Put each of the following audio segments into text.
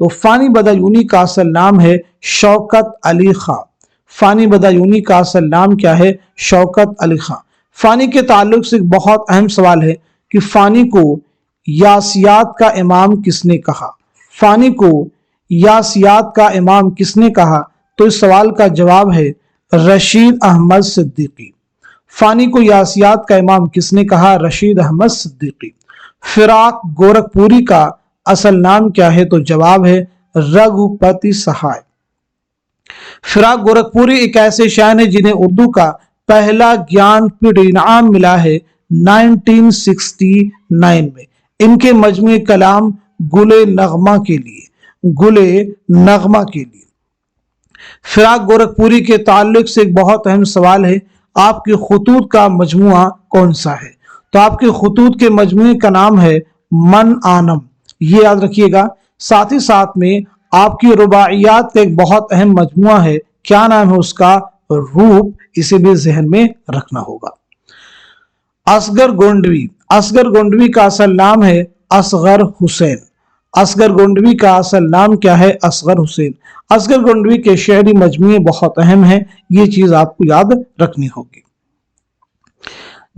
تو فانی بدایونی کا اصل نام ہے شوکت علی خان. فانی بدایونی کا اصل نام کیا ہے؟ شوکت علی خان. فانی کے تعلق سے ایک بہت اہم سوال ہے کہ فانی کو یاسیات کا امام کس نے کہا؟ فانی کو یاسیات کا امام کس نے کہا؟ تو اس سوال کا جواب ہے رشید احمد صدیقی. فانی کو یاسیات کا امام کس نے کہا؟ رشید احمد صدیقی. فراق گورکھپوری کا اصل نام کیا ہے؟ تو جواب ہے رگھوپتی سہائے. فراق گورکھپوری ایک ایسے شاعر ہیں جنہیں اردو کا پہلا گیان پیٹھ انعام ملا ہے 1969 میں. ان کے مجموعہ کلام گلے نغمہ کے لیے. فراق گورکھپوری کے تعلق سے ایک بہت اہم سوال ہے، آپ کے خطوط کا مجموعہ کون سا ہے؟ تو آپ کے خطوط کے مجموعے کا نام ہے من آنم، یہ یاد رکھیے گا. ساتھ ہی ساتھ میں آپ کی رباعیات کا ایک بہت اہم مجموعہ ہے، کیا نام ہے اس کا؟ روپ. اسے بھی ذہن میں رکھنا ہوگا. اصغر گونڈوی. اصغر گونڈوی کا اصل نام ہے اصغر حسین. اصغر گونڈوی کا اصل نام کیا ہے؟ اصغر حسین. اصغر گونڈوی کے شعری مجموعے بہت اہم ہیں، یہ چیز آپ کو یاد رکھنی ہوگی.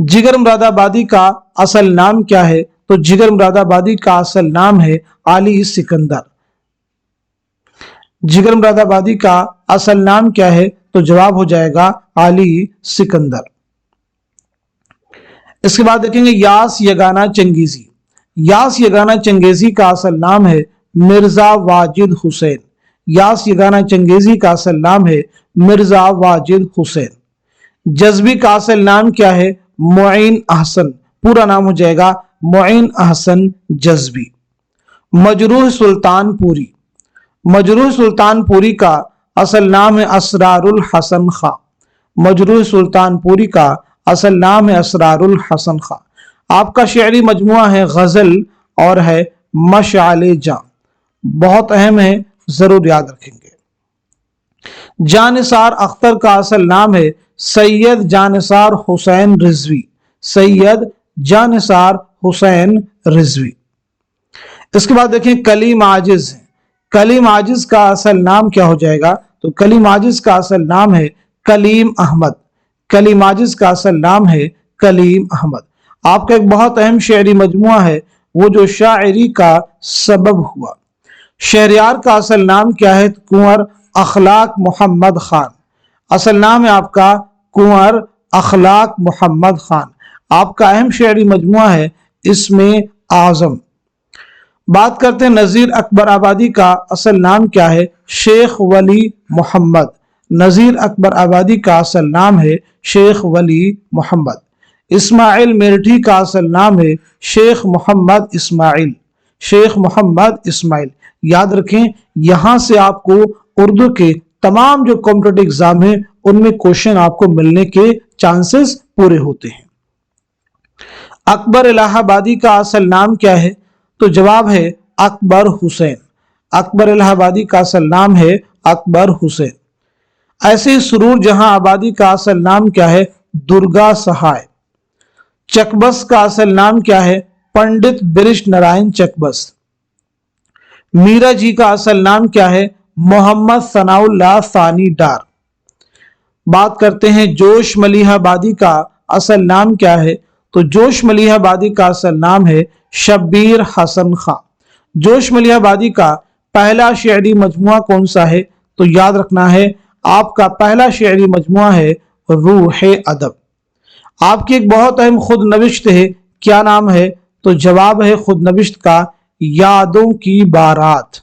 جگر مراد آبادی کا اصل نام کیا ہے؟ تو جگر مراد آبادی کا اصل نام ہے علی سکندر. جگر مراد آبادی کا اصل نام کیا ہے؟ تو جواب ہو جائے گا علی سکندر. اس کے بعد دیکھیں گے یاس یگانہ چنگیزی. یاس یگانہ چنگیزی کا اصل نام ہے مرزا واجد حسین. یاس یگانہ چنگیزی کا اصل نام ہے مرزا واجد حسین. جذبی کا اصل نام کیا ہے؟ معین احسن. پورا نام ہو جائے گا معین احسن جذبی. مجروح سلطان پوری. مجروح سلطان پوری کا اصل نام ہے اسرار الحسن خاں. مجروح سلطان پوری کا اصل نام ہے اسرار الحسن خاں. آپ کا شعری مجموعہ ہے غزل اور ہے مشعل جاں. بہت اہم ہے، ضرور یاد رکھیں گے. جانثار اختر کا اصل نام ہے سید جانثار حسین رضوی. سید جانثار حسین رضوی. اس کے بعد دیکھیں کلیم عاجز. کلیم عاجز کا اصل نام کیا ہو جائے گا؟ تو کلیم عاجز کا اصل نام ہے کلیم احمد. کلیم عاجز کا اصل نام ہے کلیم احمد. آپ کا ایک بہت اہم شعری مجموعہ ہے وہ جو شاعری کا سبب ہوا. شہریار کا اصل نام کیا ہے؟ کنور اخلاق محمد خان. اصل نام ہے آپ کا کنور اخلاق محمد خان. آپ کا اہم شعری مجموعہ ہے اسم اعظم. بات کرتے ہیں نذیر اکبر آبادی کا اصل نام کیا ہے؟ شیخ ولی محمد. نذیر اکبر آبادی کا اصل نام ہے شیخ ولی محمد. اسماعیل میرٹھی کا اصل نام ہے شیخ محمد اسماعیل. شیخ محمد اسماعیل. یاد رکھیں یہاں سے آپ کو اردو کے تمام جو کمپٹیٹیو ایگزام ہیں ان میں کوشچن آپ کو ملنے کے چانسز پورے ہوتے ہیں. اکبر الہ آبادی کا اصل نام کیا ہے؟ تو جواب ہے اکبر حسین. اکبر الہ آبادی کا اصل نام ہے اکبر حسین. ایسے ہی سرور جہاں آبادی کا اصل نام کیا ہے؟ درگا سہائے. چکبس کا اصل نام کیا ہے؟ پنڈت برش نارائن چکبس. میرا جی کا اصل نام کیا ہے؟ محمد ثناء اللہ ثانی ڈار. بات کرتے ہیں جوش ملیح آبادی کا اصل نام کیا ہے؟ تو جوش ملیح آبادی کا اصل نام ہے شبیر حسن خان. جوش ملیح آبادی کا پہلا شعری مجموعہ کون سا ہے؟ تو یاد رکھنا ہے آپ کا پہلا شعری مجموعہ ہے روح ادب. آپ کی ایک بہت اہم خود نوشت ہے، کیا نام ہے؟ تو جواب ہے خود نوشت کا یادوں کی بارات.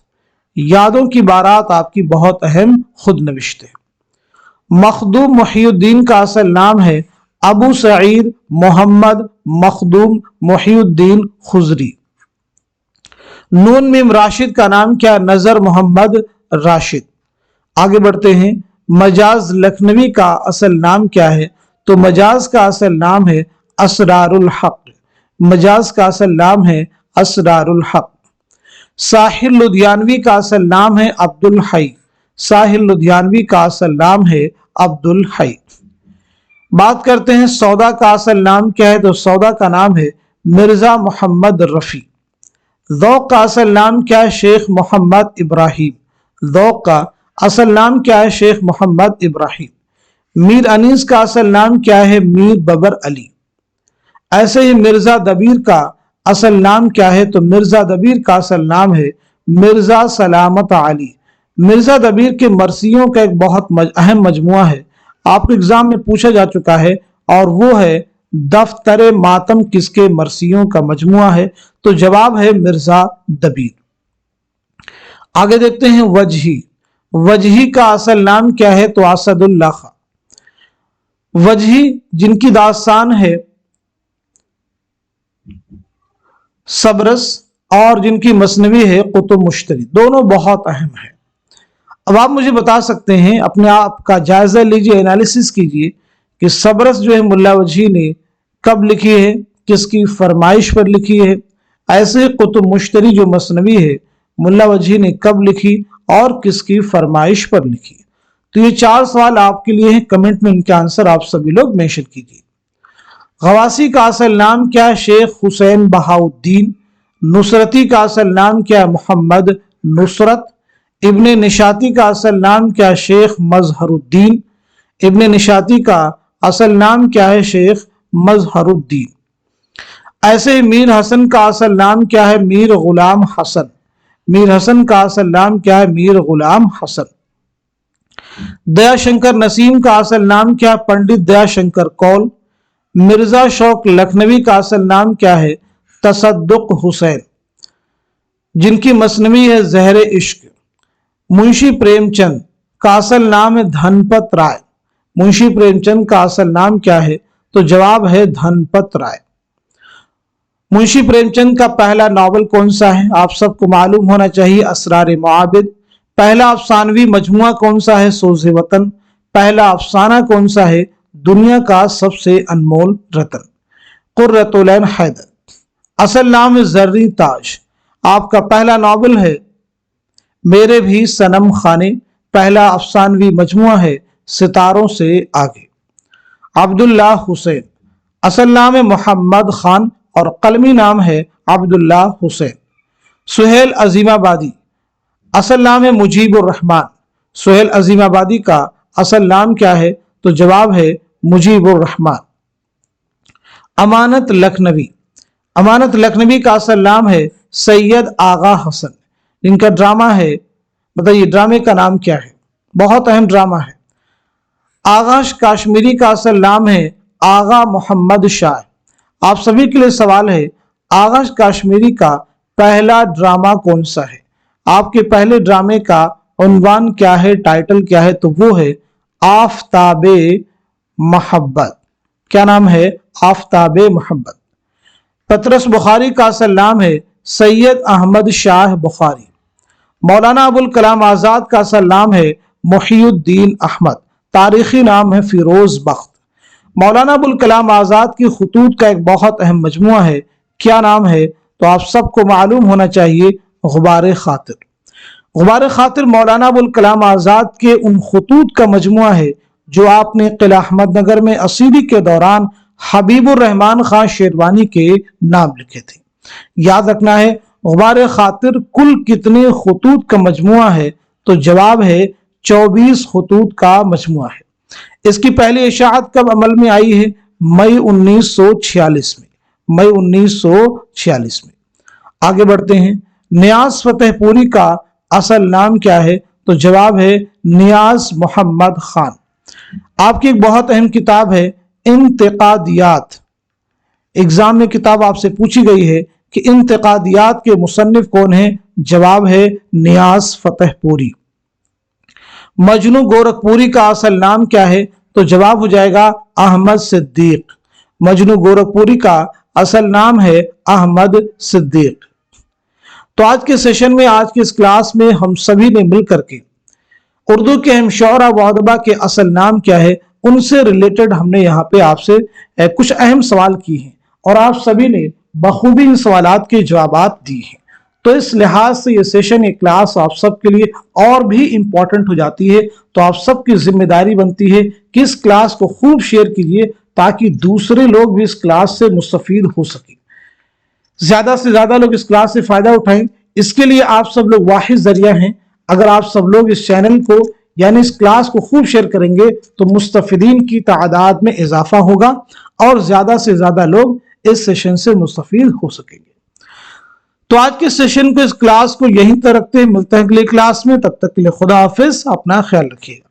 یادوں کی بارات آپ کی بہت اہم خود نوشت ہے. مخدوم محی الدین کا اصل نام ہے ابو سعید محمد مخدوم محی الدین خضری. نون میم راشد کا نام کیا؟ نظر محمد راشد. آگے بڑھتے ہیں. مجاز لکھنوی کا اصل نام کیا ہے؟ تو مجاز کا اصل نام ہے اسرار الحق. مجاز کا اصل نام ہے اسرار الحق. ساحل لدھیانوی کا اصل نام ہے عبد الحی. ساحل لدھیانوی کا اصل نام ہے عبد الحی. بات کرتے ہیں سودا کا اصل نام کیا ہے؟ تو سودا کا نام ہے مرزا محمد رفیع. ذوق کا اصل نام کیا ہے؟ شیخ محمد ابراہیم۔ ذوق کا اصل نام کیا ہے؟ شیخ محمد ابراہیم۔ میر انیس کا اصل نام کیا ہے؟ میر ببر علی۔ ایسے ہی مرزا دبیر کا اصل نام کیا ہے؟ تو مرزا دبیر کا اصل نام ہے مرزا سلامت علی۔ مرزا دبیر کے مرثیوں کا ایک بہت اہم مجموعہ ہے، آپ کے ایگزام میں پوچھا جا چکا ہے، اور وہ ہے دفتر ماتم کس کے مرثیوں کا مجموعہ ہے؟ تو جواب ہے مرزا دبیر۔ آگے دیکھتے ہیں وجہی۔ وجہی کا اصل نام کیا ہے؟ تو اسد اللہ خان۔ وجہی جن کی داستان ہے صبرس اور جن کی مثنوی ہے قطب مشتری، دونوں بہت اہم ہیں۔ اب آپ مجھے بتا سکتے ہیں، اپنے آپ کا جائزہ لیجئے، انالیسس کیجئے کہ صبرس جو ہے ملا وجہی نے کب لکھی ہے، کس کی فرمائش پر لکھی ہے؟ ایسے قطب مشتری جو مثنوی ہے ملا وجہی نے کب لکھی اور کس کی فرمائش پر لکھی؟ تو یہ 4 سوال آپ کے لیے ہیں، کمنٹ میں ان کے آنسر آپ سبھی لوگ مینشن کیجئے۔ غواسی کا اصل نام کیا ہے؟ شیخ حسین بہاؤالدین۔ نصرتی کا اصل نام کیا ہے؟ محمد نصرت۔ ابن نشاتی کا اصل نام کیا ہے؟ شیخ مظہر الدین۔ ابن نشاتی کا اصل نام کیا ہے؟ شیخ مظہر الدین۔ ایسے میر حسن کا اصل نام کیا ہے؟ میر غلام حسن۔ میر حسن کا اصل نام کیا ہے؟ میر غلام حسن۔ دیا شنکر نسیم کا اصل نام کیا ہے؟ پنڈت دیا شنکر کول۔ مرزا شوق لکھنوی کا اصل نام کیا ہے؟ تصدق حسین، جن کی مثنوی ہے زہر عشق۔ منشی پریم چند کا اصل نام ہے دھنپت رائے۔ منشی پریم چند کا اصل نام کیا ہے؟ تو جواب ہے دھنپت رائے۔ منشی پریم چند کا پہلا ناول کون سا ہے؟ آپ سب کو معلوم ہونا چاہیے، اسرار معابد۔ پہلا افسانوی مجموعہ کون سا ہے؟ سوز وطن۔ پہلا افسانہ کون سا ہے؟ دنیا کا سب سے انمول رتن۔ قرۃ العین حیدر۔ اصل نام ہے زرری تاج۔ آپ کا پہلا ناول ہے میرے بھی صنم خانے۔ پہلا افسانوی مجموعہ ہے ستاروں سے آگے۔ عبداللہ حسین۔ اصل نام ہے محمد خان اور قلمی نام ہے عبداللہ حسین۔ سہیل عظیم آبادی۔ اصل نام ہے مجیب الرحمن۔ سہیل عظیم آبادی کا اصل نام کیا ہے؟ تو جواب ہے مجیب الرحمن۔ امانت لکھنوی۔ امانت لکھنوی کا اصل نام ہے سید آغا حسن، جن کا ڈرامہ ہے، بتائیے ڈرامے کا نام کیا ہے؟ بہت اہم ڈرامہ ہے۔ آغا کاشمیری کا اصل نام ہے آغا محمد شاہ۔ آپ سبھی کے لیے سوال ہے، آغا کاشمیری کا پہلا ڈرامہ کون سا ہے؟ آپ کے پہلے ڈرامے کا عنوان کیا ہے، ٹائٹل کیا ہے؟ تو وہ ہے آفتاب محبت۔ کیا نام ہے؟ آفتاب محبت۔ پطرس بخاری کا اصل نام ہے سید احمد شاہ بخاری۔ مولانا ابوالکلام آزاد کا اصل نام ہے محی الدین احمد، تاریخی نام ہے فیروز بخت۔ مولانا ابوالکلام آزاد کی خطوط کا ایک بہت اہم مجموعہ ہے، کیا نام ہے؟ تو آپ سب کو معلوم ہونا چاہیے، غبار خاطر۔ غبار خاطر مولانا ابوالکلام آزاد کے ان خطوط کا مجموعہ ہے جو آپ نے قلعہ احمد نگر میں اسیری کے دوران حبیب الرحمن خان شیروانی کے نام لکھے تھے۔ یاد رکھنا ہے غبار خاطر کل کتنے خطوط کا مجموعہ ہے؟ تو جواب ہے 24 خطوط کا مجموعہ ہے۔ اس کی پہلی اشاعت کب عمل میں آئی ہے؟ مئی 1946 میں۔ مئی 1946 میں۔ آگے بڑھتے ہیں، نیاز فتح پوری کا اصل نام کیا ہے؟ تو جواب ہے نیاز محمد خان۔ آپ کی ایک بہت اہم کتاب ہے انتقادیات، ایگزام میں کتاب آپ سے پوچھی گئی ہے کہ انتقادیات کے مصنف کون ہیں؟ جواب ہے نیاز فتح پوری۔ مجنو گورکھپوری کا اصل نام کیا ہے؟ تو جواب ہو جائے گا احمد صدیق۔ مجنو گورکھپوری کا اصل نام ہے احمد صدیق۔ تو آج کے سیشن میں، آج کے اس کلاس میں ہم سبھی نے مل کر کے اردو کے اہم شعراء و ادباء کے اصل نام کیا ہے ان سے ریلیٹڈ ہم نے یہاں پہ آپ سے کچھ اہم سوال کی ہیں، اور آپ سبھی نے بخوبی ان سوالات کے جوابات دی ہیں۔ تو اس لحاظ سے یہ سیشن، یہ کلاس آپ سب کے لیے اور بھی امپورٹنٹ ہو جاتی ہے۔ تو آپ سب کی ذمہ داری بنتی ہے کہ اس کلاس کو خوب شیئر کیجیے تاکہ دوسرے لوگ بھی اس کلاس سے مستفید ہو سکیں۔ زیادہ سے زیادہ لوگ اس کلاس سے فائدہ اٹھائیں. اس کے لیے آپ سب لوگ واحد ذریعہ ہیں. اگر آپ سب لوگ اس چینل کو یعنی اس کلاس کو خوب شیئر کریں گے تو مستفیدین کی تعداد میں اضافہ ہوگا اور زیادہ سے زیادہ لوگ اس سیشن سے مستفید ہو سکیں گے. تو آج کے سیشن کو اس کلاس کو یہیں تک رکھتے ہیں. ملتے ہیں اگلی کلاس میں. تب تک کے لیے خدا حافظ. اپنا خیال رکھیے.